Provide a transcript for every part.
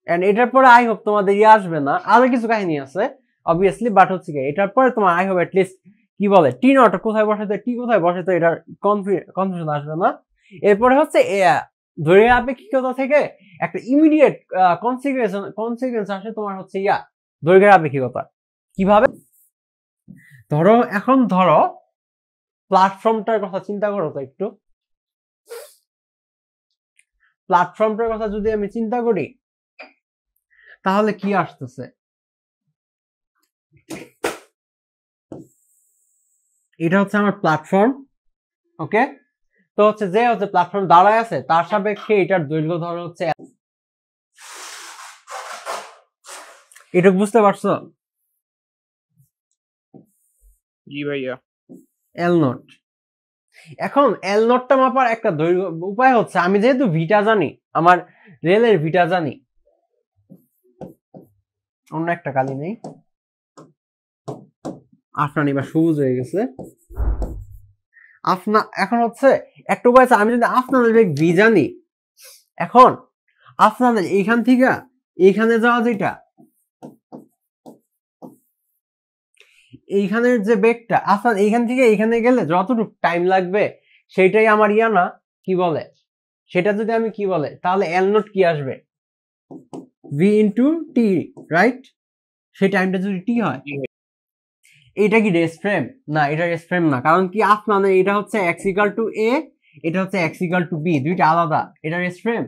And এটার পরে I hope তোমাদের ইয়ে আসবে না, আরো কিছু কাহিনী আছে অবভিয়াসলি, বাট হচ্ছে কি এটার পরে তোমার আই হোপ এট লিস্ট কি বলে টি নট কোথায় বসাতে, টি কোথায় বসাতে, এটার কনফিউশন আসবে না। এরপরে হচ্ছে দৈর্ঘ্যের আপেক্ষিকতা থেকে একটা ইমিডিয়েট কনসিকুয়েন্স আসে তোমার হচ্ছে দৈর্ঘ্যের আপেক্ষিকতা। কিভাবে? এখন ধরো প্ল্যাটফর্মটার কথা চিন্তা করো তো একটু। প্ল্যাটফর্মটার কথা যদি আমি চিন্তা করি তাহলে কি আসতেছে? এটা হচ্ছে আমার প্ল্যাটফর্ম, ওকে? তো হচ্ছে যে হচ্ছে প্ল্যাটফর্ম দাঁড়ায় আছে তার সাপেক্ষে এটার দৈর্ঘ্য ধরো হচ্ছে, এটা বুঝতে পারছো? জি ভাইয়া। এল নট। এখন এল নটটা মাপার একটা দৈর্ঘ্য উপায় হচ্ছে, আমি যেহেতু ভিটা জানি, আমার রেলের ভিটা জানি, অন্য একটা কালি নেই, আপনার এবার সবুজ হয়ে গেছে। এখন হচ্ছে একটা উপায় আছে, আমি যদি আপনাদের ভি জানি, এখন আপনাদের এইখান থেকে এইখানে যাওয়া যেটা, এইখানের যে বেগটা আপনার এইখান থেকে এইখানে গেলে যতটুকু টাইম লাগবে সেটাই আমার না কি বলে, সেটা যদি আমি কি বলে তাহলে এল নট কি আসবে? V into T, right? সেই টাইমটা যদি টি হয়, এটা কি রেস ফ্রেম? না, এটা রেস ফ্রেম না। কারণ কি আপনাদের এটা হচ্ছে এক্স ইকুয়াল টু এ, এটা হচ্ছে এক্স ইকুয়াল টু বি, দুইটা আলাদা। এটা রেস ফ্রেম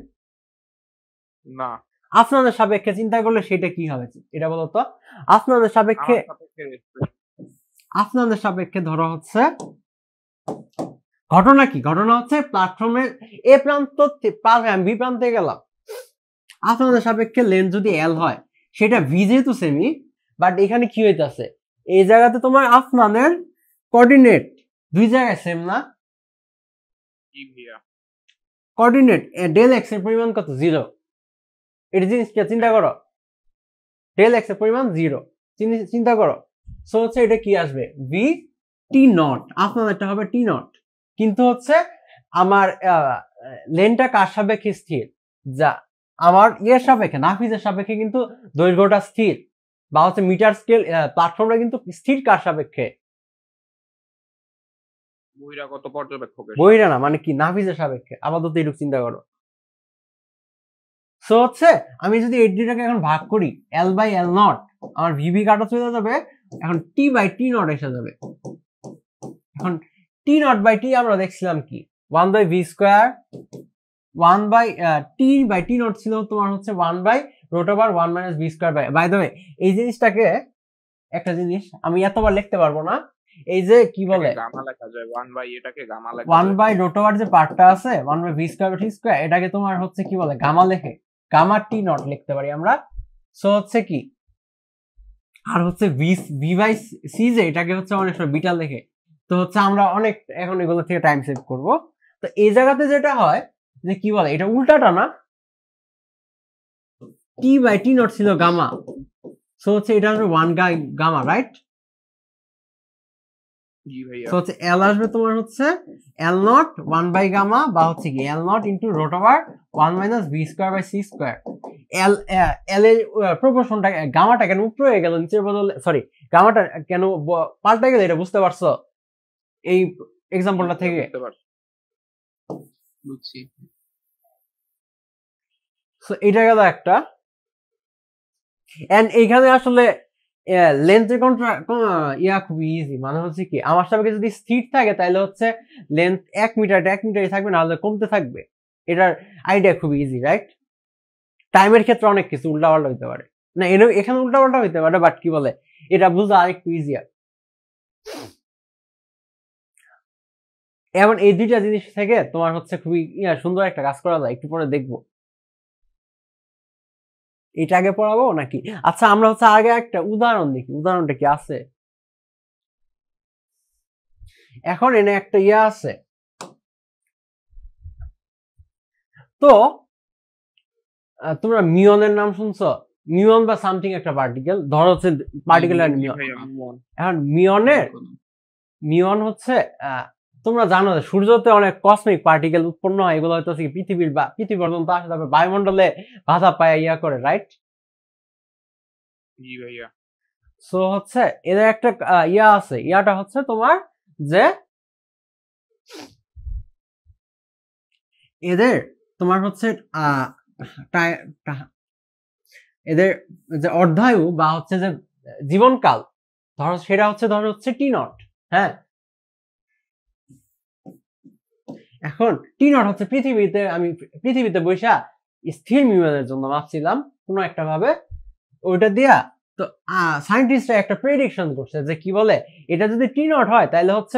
না। আপনাদের সাপেক্ষে চিন্তা করলে সেটা কি হবে এটা বলো তো? আপনাদের সাপেক্ষে ধরো হচ্ছে ঘটনা কি? ঘটনা হচ্ছে প্ল্যাটফর্মের এ প্রান্ত আমি বি প্রান্তে গেলাম, আপনাদের সাপেক্ষে লেন্থ যদি এল হয়, সেটা ভি যেহেতু সেমি, বাট এখানে কি হইতাছে, এই জায়গাতে তোমার আপনাদের কোঅর্ডিনেট দুই জায়গায় সেম না? কোঅর্ডিনেট ডেল এক্স এর পরিমাণ কত? 0। এটা জিনিসটা চিন্তা করো, ডেল এক্স এর পরিমাণ 0 চিন্তা করো। সো হচ্ছে এটা কি আসবে? ভি টি নট, আপনাদেরটা হবে টি নট। কিন্তু হচ্ছে আমার লেনটা কার সাপেক্ষে স্থির? যা আমার সাপেক্ষে, নাফিজের সাপেক্ষে কিন্তু দৈর্ঘ্যটা স্থির, বা হচ্ছে মিটার স্কেল প্ল্যাটফর্মটা কিন্তু স্থির কার সাপেক্ষে? বহিরাগত পর্যবেক্ষকের। বহিরা না, মানে কি নাফিজের সাপেক্ষে। আপাতত এটুকু চিন্তা করো। সো হচ্ছে আমি যদি এই দুইটাকে এখন ভাগ করি, এল বাই এল নট, আমার ভিভি কাটা চলে যাবে, এখন টি বাই টি নট এসে যাবে। এখন টি নট বাই টি আমরা দেখছিলাম কি 1 by v square, 1 by t by t not ছিল তোমার হচ্ছে 1 by root over 1 minus V square by the way এই জিনিসটাকে একটা জিনিস আমি এতবার লিখতে পারবো না, এই যে কি বলে গামা লেখা যায় 1 বাই এটাকে গামা লেখা 1 বাই রুট ওভার যে পার্টটা আছে 1 by v square t square, এটাকে তোমার হচ্ছে কি বলে গামা লেখে, গামা টি নট লিখতে পারি আমরা। সো হচ্ছে কি, আর হচ্ছে ভি বাই সি যে এটাকে হচ্ছে অনেক সময় বিটা লেখে। তো হচ্ছে আমরা অনেক এখন এগুলো থেকে টাইম সেভ করব। তো এই জায়গাতে যেটা হয় যে কি বলে, এটা উল্টাটা না, টি বাই টি নট ছিল গামা, সো হচ্ছে এটা হচ্ছে 1 গামা, রাইট? জি ভাইয়া। সো হচ্ছে এল আসবে তোমার হচ্ছে এল নট 1 বাই গামা, বা হচ্ছে কি L nought into root over 1 minus V square by C square. L এর প্রপোর্শনটা গামাটা কেন উপরে হয়ে গেল, নিচের বদলে, সরি গামাটা কেন পাল্টে গেল, এটা বুঝতে পারছো এই এক্সাম্পলটা থেকে? বুঝছি। সো এটা গেল একটা। এন্ড এইখানে আসলে লেন্থের খুবই ইজি, মানে হচ্ছে কি আমার সাপেক্ষে যদি স্থির থাকে তাহলে হচ্ছে লেন্থ 1 মিটারই থাকবে, নাহলে কমতে থাকবে। এটার আইডিয়া খুবই ইজি, রাইট? টাইমের ক্ষেত্রে অনেক কিছু উল্টাপাল্টা হইতে পারে, না এখানে উল্টাপাল্টা হইতে পারে, বাট কি বলে এটা বুঝা আরেকটু ইজিয়ার। এখন এই দুইটা জিনিস থেকে তোমার হচ্ছে খুবই সুন্দর একটা কাজ করা যায়, একটু পরে দেখবো। এটা আগে পড়াবো নাকি? আচ্ছা আমরা হচ্ছে আগে একটা উদাহরণ দেখি, উদাহরণটা কি আছে। এখন এনে একটা আছে, তো তোমরা মিওনের নাম শুনছো? মিওন বা সামথিং একটা পার্টিকেল, ধরো হচ্ছে পার্টিকেল আর মিওন। এখন মিওন হচ্ছে তোমরা জানো যে সূর্যতে অনেক কসমিক পার্টিকেল উৎপন্ন হয়, এগুলো হয়তো পৃথিবীর বা পৃথিবী পর্যন্ত আসে, তারপরে বায়ুমণ্ডলে বাধা পায় ইয়া করে, রাইট? জি ভাইয়া। সো হচ্ছে এদের একটা ইয়া আছে, ইয়াটা হচ্ছে তোমার যে এদের তোমার হচ্ছে এদের যে অর্ধায়ু বা হচ্ছে যে জীবনকাল ধরো সেটা হচ্ছে টি নট। হ্যাঁ, এখন টি নট হচ্ছে পৃথিবীতে বৈশা স্থির মিউনের জন্য মাপছিলাম কোনো একটা ভাবে ওইটা দিয়া। তো সায়েন্টিস্টরা একটা প্রেডিকশন করছে যে কি বলে, এটা যদি টি নট হয় তাহলে হচ্ছে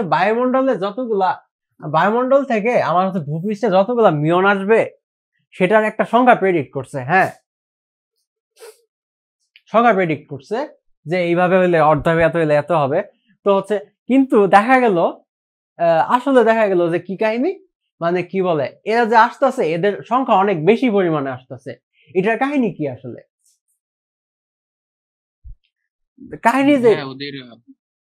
বায়ুমণ্ডল থেকে আমার হচ্ছে ভূপৃষ্ঠে যতগুলা মিয়ন আসবে সেটার একটা সংখ্যা প্রেডিক্ট করছে। হ্যাঁ, সংখ্যা প্রেডিক্ট করছে যে এইভাবে হইলে অর্ধায়ু এত হইলে এত হবে। তো হচ্ছে কিন্তু আসলে দেখা গেল যে কি কাহিনী, মানে কি বলে এরা যে আসতেছে এদের সংখ্যা অনেক বেশি পরিমাণে আসতেছে। এটার কাহিনী কি আসলে? কাহিনী যে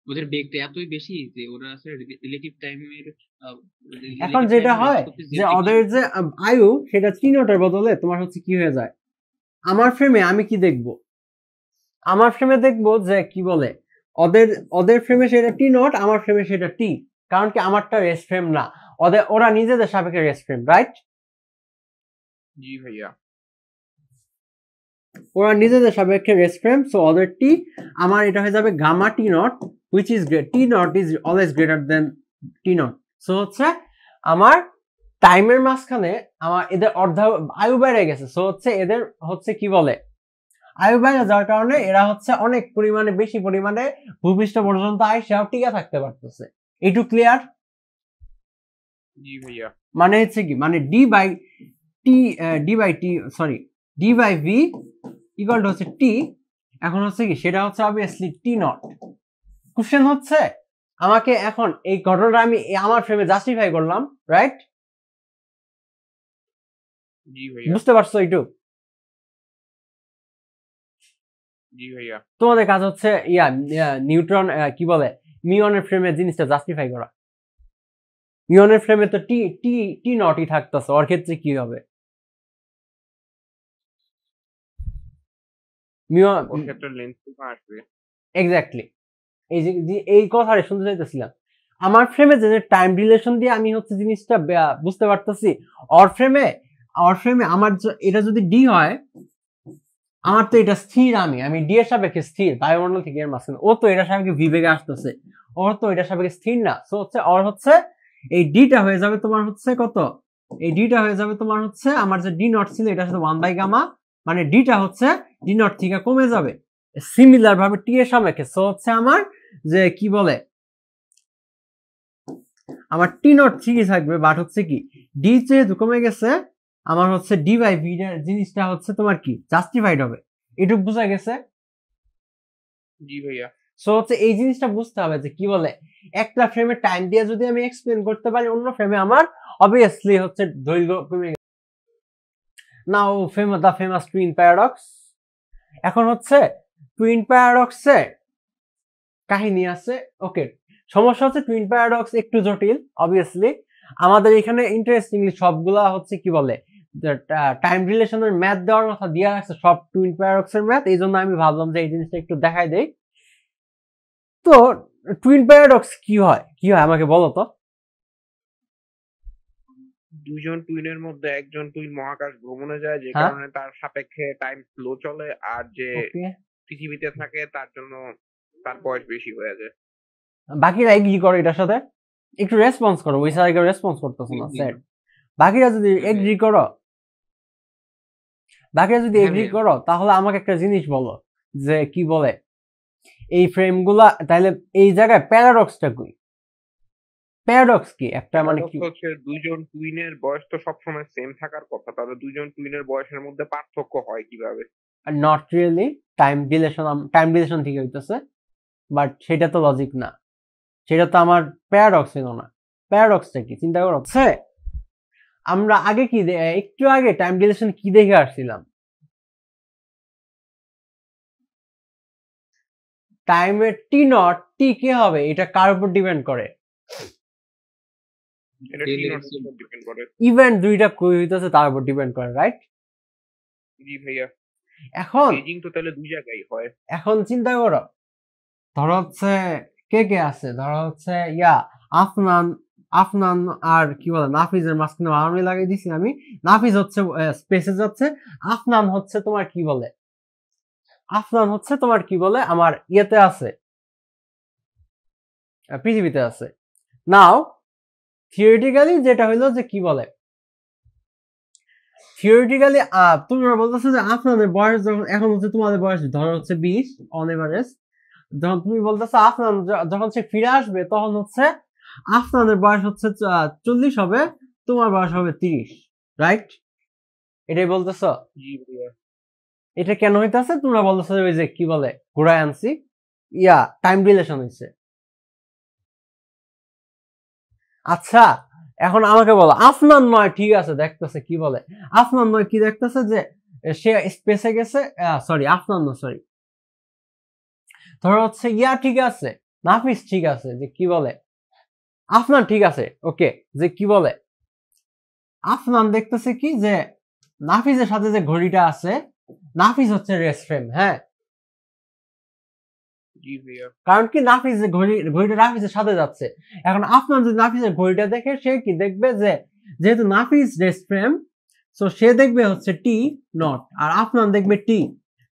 ওদের বেগটা এতই বেশি যে ওরা আছে রিলেটিভ টাইমের এখন যেটা হয় যে ওদের যে আয়ু সেটা 3 বদলে তোমার হচ্ছে কি হয়ে যায়, আমার ফ্রেমে আমি কি দেখবো, আমার ফ্রেমে দেখবো যে কি বলে ওদের ফ্রেমে সেটা টি নট, আমার ফ্রেমে সেটা টি, কারণ কি আমারটা রেস ফ্রেম না, ওরা নিজেদের সাপেক্ষে রেস ফ্রেম, রাইট? জি ভাইয়া। ওরা নিজেদের সাপেক্ষে রেস ফ্রেম, সো ওদের টি, আমার এটা হয়ে যাবে gamma T not, which is great, t not is always greater than T not. So হচ্ছে আমার টাইমের মাঝখানে আমার এদের আয়ু বেড়ে গেছে। সো হচ্ছে এদের হচ্ছে কি বলে আয়ু বেড়ে যাওয়ার কারণে এরা হচ্ছে অনেক পরিমাণে বেশি পরিমাণে ভূপৃষ্ঠ পর্যন্ত আইসাও টিকে থাকতে পারতেছে। এইটু ক্লিয়ার? জি ভাইয়া। মানে হচ্ছে কি, মানে d by v equal to হচ্ছে টি। এখন হচ্ছে কি সেটা হচ্ছে অবভিয়াসলি টি নট। কোশ্চেন হচ্ছে আমাকে এখন এই ঘটনাটা আমি আমার ফ্রেমে জাস্টিফাই করলাম, রাইট? জি ভাইয়া। বুঝতে পারছো একটু? জি ভাইয়া। তোমাদের কাজ হচ্ছে নিউট্রন কি বলে মিউনের ফ্রেমে জিনিসটা জাস্টিফাই করা। মিউনের ফ্রেমে তো টি টি টি নটই থাকতেছে, ওর ক্ষেত্রে কি হবে? ওর ক্ষেত্রে লেন্স আসবে। এক্স্যাক্টলি, এই কথাটা শুনতে চাইতেছিলাম। আমার ফ্রেমে যে টাইম রিলেশন দিয়ে আমি হচ্ছে জিনিসটা বুঝতে পারতেছি, ওর ফ্রেমে আমার এটা যদি ডি হয়, আমার তো এটা স্থির, আমি ডি এর সাপেক্ষে স্থির বায়ুমণ্ডল থেকে এর মাঝখানে, ও তো এটার সাপেক্ষে বিবেগে আসতেছে, ওর তো এটার সাপেক্ষে স্থির না। সো হচ্ছে ওর হচ্ছে এই ডিটা হয়ে যাবে তোমার হচ্ছে কত, এই ডিটা হয়ে যাবে তোমার হচ্ছে আমার যে ডি নট ছিল এটা সাথে 1/গামা, মানে ডিটা হচ্ছে ডি নট থেকে কমে যাবে সিমিলার ভাবে টি এর সাপেক্ষে। সো হচ্ছে আমার যে কি বলে আমার টি নট ঠিকই থাকবে, বাট হচ্ছে কি ডি যেহেতু কমে গেছে আমার হচ্ছে ডি বাই ভি জিনিসটা হচ্ছে তোমার কি জাস্টিফাইড হবে। এটুকু বোঝা গেছে? জি ভাইয়া। সো হচ্ছে এই জিনিসটা বুঝতে হবে যে কি বলে একটা ফ্রেমে টাইম দিয়ে যদি আমি এক্সপ্লেন করতে পারি, অন্য ফ্রেমে আমার অবভিয়াসলি হচ্ছে দৈর্ঘ্য কমে গেছে। নাও দ্য ফেমাস টুইন প্যারাডক্স। এখন হচ্ছে টুইন প্যারাডক্সে কাহিনী আছে। ওকে, সমস্যা হচ্ছে টুইন প্যারাডক্স একটু জটিল অবভিয়াসলি। আমাদের এখানে ইন্টারেস্টিংলি সবগুলা হচ্ছে কি বলে টাইম রিলেশনের ম্যাথ দেওয়ার কথা দিয়ে রাখছে, সব টুইন প্যারাডক্সের ম্যাথ। এই জন্য আমি ভাবলাম যে এই জিনিসটা একটু দেখাই দেই। তো টুইন প্যারাডক্স কি হয় আমাকে বলো তো। দুইজন টুইনের মধ্যে একজন টুইন মহাকাশ ভ্রমণে যায়, যে কারণে তার সাপেক্ষে টাইম স্লো চলে, আর যে পৃথিবীতে থাকে তার জন্য তার বয়স বেশি হয়ে যায়। বাকিরা এগ্রি করো এটার সাথে? একটু রেসপন্স করো, ওই স্যার রেসপন্স করতেছ না স্যার। বাকিরা যদি এগ্রি করো তাহলে আমাকে একটা জিনিস বলো যে কি বলে এই ফ্রেমগুলা তাহলে এই জায়গায় প্যারাডক্সটা কই? প্যারাডক্স কি একটা মানে কি হচ্ছে দুইজন টুইনের বয়স তো সবসময় সেম থাকার কথা, তবে দুইজন টুইনের বয়সের মধ্যে পার্থক্য হয় কিভাবে? নট রিয়েলি, টাইম রিলেশন থেকে হইতেছে, বাট সেটা তো লজিক না, সেটা তো আমার প্যারাডক্স ছিল না। প্যারাডক্সটা কি চিন্তা করো। আমরা আগে কি একটু আগে টাইম রিলেশন কি দেখে আসছিলাম, টাইমের টি নট টি কে হবে এটা কার উপর ডিপেন্ড করে? এটা ডেল টি নট এক্স উপর ডিপেন্ড করে। ইভেন্ট দুইটা কই হইতাছে তার উপর ডিপেন্ড করে, রাইট? জি ভাইয়া। এখন এজিং তো তাহলে দুই জায়গায় হয়। এখন চিন্তা করো, ধরো হচ্ছে কে কে আছে, ধরো হচ্ছে আফনান আফনান আর কি বলে নাফিজের মাঝখানে আর্মি লাগিয়ে দিছি আমি। নাফিজ হচ্ছে স্পেসে যাচ্ছে, আফনান হচ্ছে তোমার কি বলে, আফনান হচ্ছে তোমার কি বলে আমার ইয়েতে আছে, পৃথিবীতে আছে। নাও থিওরিটিক্যালি যেটা হইলো যে কি বলে, থিওরিটিক্যালি তোমরা বলতেছো যে আফনানের বয়স যখন এখন হচ্ছে তোমাদের বয়স ধরো হচ্ছে 20 অন এভারেজ, যখন তুমি বলতেছো আফনান যখন সে ফিরে আসবে তখন হচ্ছে আফনানের বয়স হচ্ছে 40 হবে, তোমার বয়স হবে 30, রাইট? এটাই বলতেছো? জি ভাইয়া। এটা কেন হইতাছে? তোমরা বলতেছো ওই যে কি বলে ঘুরায় আনছি, টাইম রিলেশন হইছে। আচ্ছা এখন আমাকে বলো, আফনান নয় ঠিক আছে দেখতেছে কি বলে, আফনান নয় কি দেখতেছে যে সে স্পেসে গেছে, সরি আফনান নয়, সরি ধরো হচ্ছে ঠিক আছে, নাফিস ঠিক আছে যে কি বলে, আফনান ঠিক আছে ওকে, যে কি বলে আফনান দেখতেছে কি যে নাফিসের সাথে যে ঘড়িটা আছে, নাফিস হচ্ছে রেস ফ্রেম, হ্যাঁ জি ভাইয়া। কারণ কি নাফিস যে ঘড়িটা নাফিসের সাথে যাচ্ছে। এখন আফনান যদি নাফিসের ঘড়িটা দেখে সে কি দেখবে যে যেহেতু নাফিস রেস ফ্রেম, সো সে দেখবে হচ্ছে টি নট আর আফনান দেখবে টি।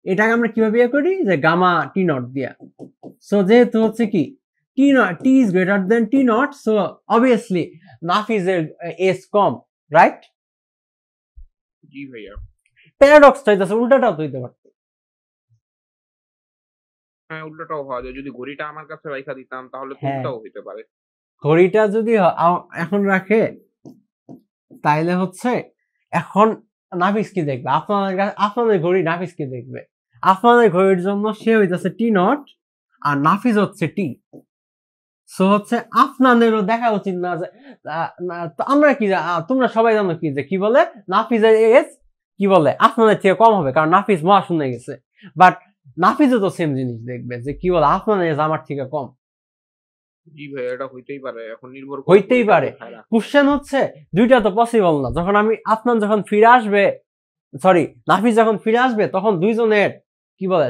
এটাকে আমরা কিভাবে ইয়ে করি যে গামা টি নট দিয়া। সো যেহেতু হচ্ছে কি T nought, T is greater than T not, so obviously নাফিসের এজ কম, রাইট? জি ভাইয়া। প্যারাডক্সটা হইতাছে উল্টাটাও তো হইতে পারত। হ্যাঁ উল্টাটাও হওয়া যায়, যদি ঘড়িটা আমার কাছে রাইখা দিতাম তাহলে তো হ্যাঁ। উল্টাও হইতে পারে। ঘড়িটা যদি এখন রাখে তাইলে হচ্ছে এখন নাফিস কি দেখবে, আপনাদের ঘড়ি নাফিস কি দেখবে, আপনাদের ঘড়ির জন্য সে হইতেছে টি নট আর নাফিস হচ্ছে টি। সো হচ্ছে আপনাদেরও দেখা উচিত না যে তো আমরা কি তোমরা সবাই জানো কি যে কি বলে নাফিসের এজ কি বলে আপনাদের থেকে কম হবে, কারণ নাফিস মহাশূন্যে গেছে। বাট নাফিসও তো সেম জিনিস দেখবে যে কি বলে আপনাদের এজ আমার থেকে কম। জি ভাই এটা হইতেই পারে, এখন নির্ভর করে হইতেই ঘড়িটা পারে। কোথায় রাখা। কোশ্চেন হচ্ছে দুইটা তো পসিবল না। যখন আপনার যখন ফিরে আসবে, সরি নাফিস যখন ফিরে আসবে তখন দুইজনের কি বলে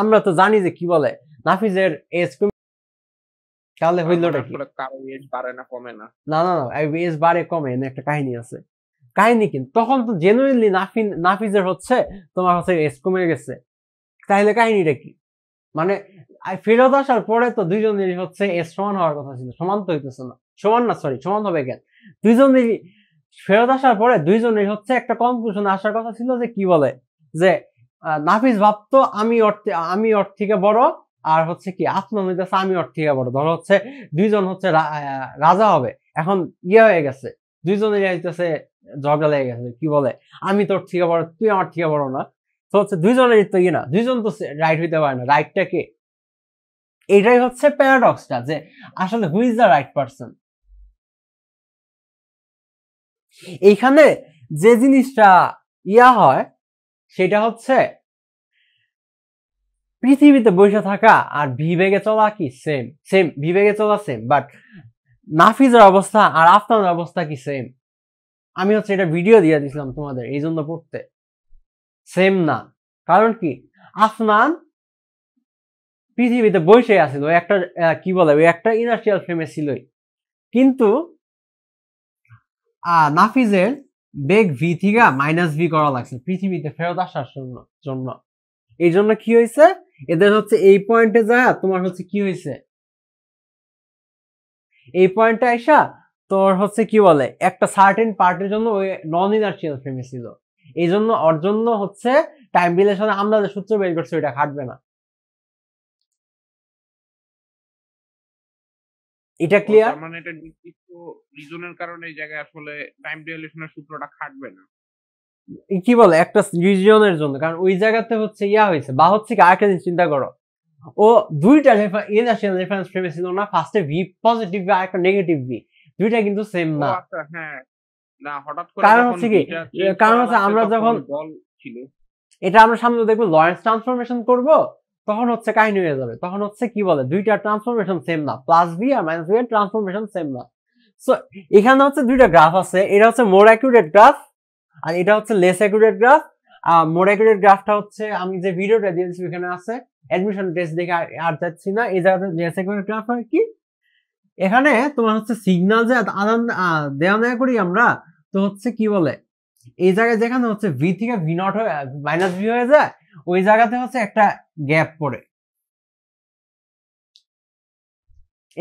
আমরা তো জানি যে কি বলে নাফিসের এজ তাহলে হইলোটা কি? আসলে কারো এজ বাড়ে না কমে না। না না না এজ বাড়ে কমে না, একটা কাহিনী আছে। কাহিনী কিন্তু তখন তো জেনুইনলি নাফিসের হচ্ছে তোমার হচ্ছে এজ কমে গেছে, তাহলে কাহিনীটা কি? মানে ফেরত আসার পরে তো দুইজনেরই হচ্ছে এজ সমান হওয়ার কথা ছিল, সমান তো হইতেছে না, সমান না সরি সমান হবে কেন? দুইজনেরই ফেরত আসার পরে দুইজনের হচ্ছে একটা কনক্লুশন আসার কথা ছিল যে কি বলে যে নাফিস ভাবতো আমি ওর থেকে বড়, আর হচ্ছে কি আফনান হইতেছে আমি ওর থেকে বড়। ধরো হচ্ছে দুইজন হচ্ছে রাজা হবে, এখন হয়ে গেছে দুইজনেরই হইতেছে ঝগড়া লেগে গেছে কি বলে আমি তোর থেকে বড় তুই আমার থেকে বড় না। তো হচ্ছে দুইজনেরই তো না, দুইজন তো রাইট হইতে পারে না, রাইটটা কে? এটাই হচ্ছে প্যারাডক্সটা যে আসলে who is the right person. এইখানে যে জিনিসটা হয় সেটা হচ্ছে পৃথিবীতে বসে থাকা আর বিবেকে চলা কি সেম বিবেকে চলা সেম, বাট নাফিজের অবস্থা আর আফনানের অবস্থা কি সেম? আমি হচ্ছে এটা ভিডিও দিয়ে দিছিলাম তোমাদের এই জন্য পড়তে, সেম না। কারণ কি আফনান পৃথিবীতে বসে আছিল একটা কি বলে ওই একটা ইনার্শিয়াল ফ্রেমে ছিলই, কিন্তু নাফিজের বেগ ভি থেকে মাইনাস ভি করা লাগছে পৃথিবীতে ফেরত আসার জন্য। এই জন্য কি হয়েছে এদের হচ্ছে এই পয়েন্টে যায় তোমার হচ্ছে কি হয়েছে এই পয়েন্টে আইসা তোর হচ্ছে কি বলে একটা সার্টেন পার্টের জন্য ওই নন ইনার্শিয়াল ফ্রেমে ছিল, এই জন্য ওর জন্য হচ্ছে টাইম রিলেশনে আমরা যে সূত্র বের করছি ওইটা খাটবে না। এটা ক্লিয়ার? মানে এটা নির্দিষ্ট রিজনের কারণে এই জায়গায় আসলে টাইম রিলেশনের সূত্রটা খাটবে না। কি বলে একটা রিজিয়নের জন্য, কারণ ওই জায়গাতে হচ্ছে হয়েছে বা হচ্ছে কি আরেকটা জিনিস চিন্তা করো, ও দুইটা ইনার্শিয়াল রেফারেন্স ফ্রেমে ছিল না, ফার্স্টে ভি পজিটিভ ভি আর একটা নেগেটিভ ভি, দুইটা কিন্তু সেম না। আচ্ছা হ্যাঁ না হঠাৎ করে কারণ হচ্ছে কি কারণ হচ্ছে আমরা যখন বল ছিল এটা আমরা সামনে দেখবো লরেন্স ট্রান্সফরমেশন করব তখন হচ্ছে কাহিনী হয়ে যাবে, তখন হচ্ছে কি বলে দুইটা ট্রান্সফরমেশন সেম না, প্লাস ভি আর মাইনাস ভি এর ট্রান্সফরমেশন সেম না। সো এখানে হচ্ছে দুইটা গ্রাফ আছে, এটা হচ্ছে মোর অ্যাকুরেট গ্রাফ আর এটা হচ্ছে less accurate graph. More accurate গ্রাফটা হচ্ছে আমি যে ভিডিওটা দিয়েছি ওখানে আছে, অ্যাডমিশন টেস্ট দেখে আর যাচ্ছি না। এই জায়গাতে লেস অ্যাকুরেট গ্রাফ হয় কি, এখানে তোমার হচ্ছে সিগন্যাল যে আদান দেওয়া নেওয়া করি আমরা, তো হচ্ছে কি বলে এই জায়গায় যেখানে হচ্ছে ভি থেকে ভি নট হয়ে মাইনাস ভি হয়ে যায়, ওই জায়গাতে হচ্ছে একটা গ্যাপ পড়ে।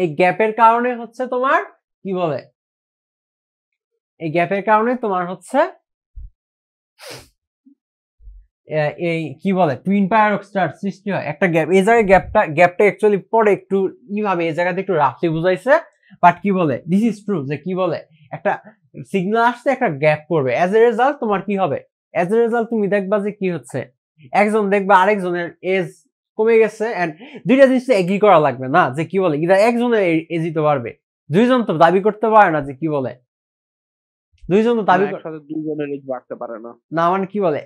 এই গ্যাপের কারণে হচ্ছে তোমার কি বলে, এই গ্যাপের কারণে তোমার হচ্ছে এই কি বলে টুইন প্যারাডক্সটার সৃষ্টি হয়, একটা গ্যাপ। এই জায়গায় গ্যাপটা অ্যাকচুয়ালি পরে একটু কিভাবে এই জায়গাতে একটু রাফলি বুঝাইছে, বাট কি বলে দিস ইজ ট্রু যে কি বলে একটা সিগন্যাল আসছে, একটা গ্যাপ পড়বে। অ্যাজ এ রেজাল্ট তোমার কি হবে, অ্যাজ এ রেজাল্ট তুমি দেখবা যে কি হচ্ছে, একজন দেখবা আরেকজনের এজ কমে গেছে। এন্ড দুইটা জিনিস এগ্রি করা লাগবে না যে কি বলে এটা একজনের এজ দিতে পারবে, দুইজন তো দাবি করতে পারে না যে কি বলে, দুইজন তো দাবি একসাথে দুইজনের এজ বাড়তে পারে না। না, মানে কি বলে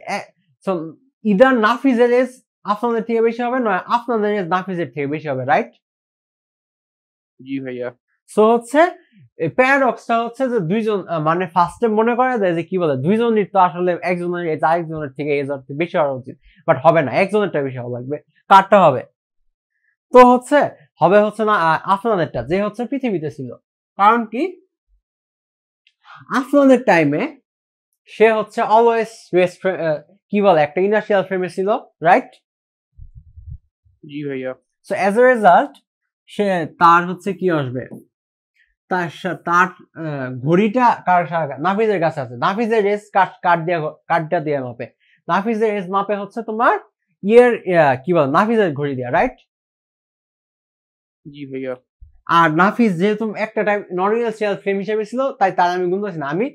ইদার নাফিজের এজ আপনাদের থেকে বেশি হবে, নয় আপনাদের এজ নাফিজের থেকে বেশি হবে, রাইট? জি ভাইয়া। সো হচ্ছে প্যারাডক্সটা হচ্ছে যে দুইজন মানে ফার্স্টে মনে করা যায় যে কি বলে দুইজনই তো আসলে একজনের এজ আরেকজনের থেকে এজ বেশি হওয়া উচিত, বাট হবে না, একজনেরটা বেশি হওয়া লাগবে। কারটা হবে তো হচ্ছে হবে হচ্ছে না আপনাদেরটা যে হচ্ছে পৃথিবীতে ছিল। কারণ কি আপনাদের টাইমে সে হচ্ছে অলওয়েজ রেস্ট কি বলে একটা ইনার্শিয়াল ফ্রেমে ছিল, রাইট? জি ভাইয়া। সো অ্যাজ এ রেজাল্ট সে তার হচ্ছে কি আসবে, তার ঘড়িটা কার নাফিজের কাছে আছে, নাফিজের রেস কার্ডটা দিয়ে মাপে, নাফিজের রেস মাপে হচ্ছে তোমার ইয়ের কি বল নাফিজের ঘড়ি দিয়া, রাইট? জি ভাইয়া। আর নাফিজ যেহেতু একটা টাইম নন ইনার্শিয়াল ফ্রেম হিসেবে ছিল, তাই তার আমি গুনতেছি না, আমি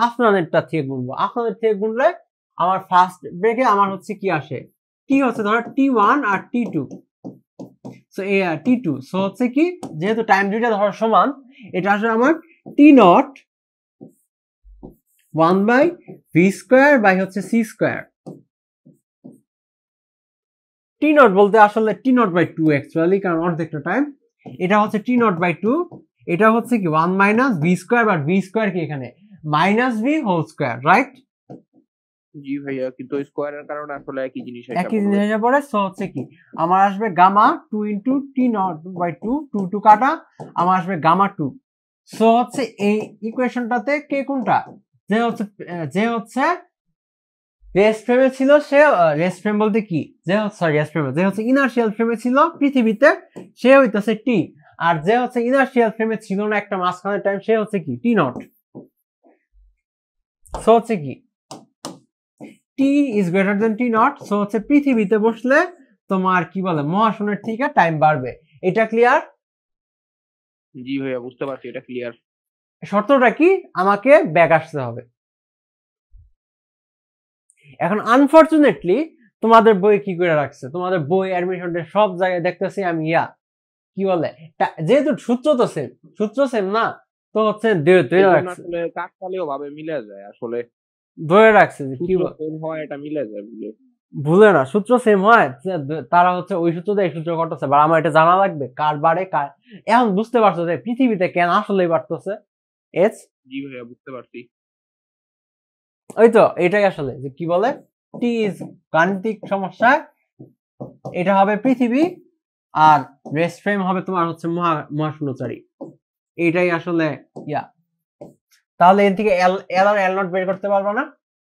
আপনাদেরটা থেকে গুনবো। আপনাদের থেকে গুনলে আমার ফার্স্ট ব্রেকে আমার হচ্ছে কি আসে, টি হচ্ছে ধরো T1 আর T2। সো T2 সো হচ্ছে কি যেহেতু টাইম দুইটা ধরো সমান, এটা আসলে আমার T0 1/v² হচ্ছে c²। T0 বলতে আসলে T0/2 অ্যাকচুয়ালি, কারণ অর্ধেকটা টাইম। এটা হচ্ছে T0/2, এটা হচ্ছে কি 1 - v², বাট v² কি এখানে -v², রাইট? জি ভাইয়া, কিন্তু স্কয়ারের কারণে আসলে একই জিনিস এসে পড়ে। সো হচ্ছে কি আমার আসবে গামা 2 × T0/2, 2 কাটা, আমার আসবে গামা 2। সো হচ্ছে এই ইকুয়েশনটাতে কে কোনটা, যে হচ্ছে রেস্ট ফ্রেমে ছিল, সে রেস্ট ফ্রেম বলতে কি যে হচ্ছে ইনার্শিয়াল ফ্রেমে ছিল পৃথিবীতে, সে হইতেছে টি। আর যে হচ্ছে ইনার্শিয়াল ফ্রেমে ছিল না একটা মাঝখানে টাইম, সে হচ্ছে কি T0। সো হচ্ছে কি T is greater than T0। So হচ্ছে পৃথিবীতে বসলে তোমার কি বলে মহাশূন্যের থেকে টাইম বাড়বে। এটা ক্লিয়ার? জি ভাইয়া, বুঝতে পারছি, এটা ক্লিয়ার। শর্তটা কি, আমাকে ব্যাক আসতে হবে। এখন আনফরচুনেটলি তোমাদের বই কি করে রাখছে, তোমাদের বই অ্যাডমিশনের সব জায়গায় দেখতেছি আমি কি বলে যেহেতু সূত্র সেম না, তো হচ্ছে আসলে কাকতালীয় ভাবে মিলে যায়, আসলে ধরে রাখছে যে কি সেম হয়, এটা মিলে যায় ভুলে না, সূত্র সেম হয়, তারা হচ্ছে ওই সূত্র দিয়ে সূত্র করতেছে। বা আমার এটা জানা লাগবে কার বাড়ে কার। এখন বুঝতে পারছো যে পৃথিবীতে কেন আসলেই বাড়তেছে এজ? জি ভাইয়া, বুঝতে পারছি। ওই তো এটাই আসলে যে কি বলে টি ইজ গাণিতিক সমস্যা, এটা হবে পৃথিবী আর রেস্ট ফ্রেম হবে তোমার হচ্ছে মহাশূন্যচারী। এটাই আসলে তাহলে এর থেকে এল আর এল নট বের করতে পারবা না?